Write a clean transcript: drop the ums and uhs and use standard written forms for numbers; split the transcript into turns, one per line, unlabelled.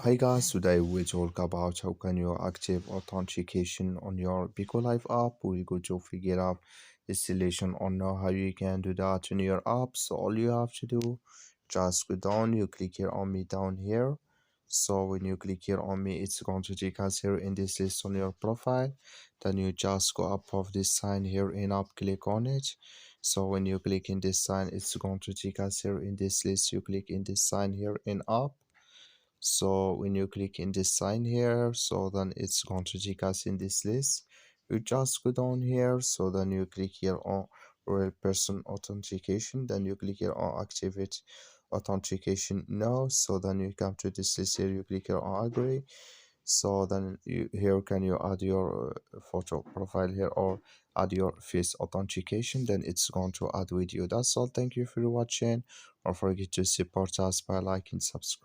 Hi guys, today we talk about how can you active authentication on your Bigo Live app. We go to figure out installation or know how you can do that in your app. So all you have to do, just go down, you click here on me down here. So when you click here on me, it's going to take us here in this list on your profile. Then you just go up of this sign here in app, click on it. So when you click in this sign, it's going to take us here in this list. You click in this sign here in app. So when you click in this sign here, so then it's going to take us in this list. You just go down here, so then you click here on real person authentication, then you click here on activate authentication now. So then you come to this list here, you click here on agree. So then you here can you add your photo profile here or add your face authentication, then it's going to add with you. That's all. Thank you for watching. Don't forget to support us by liking, subscribe.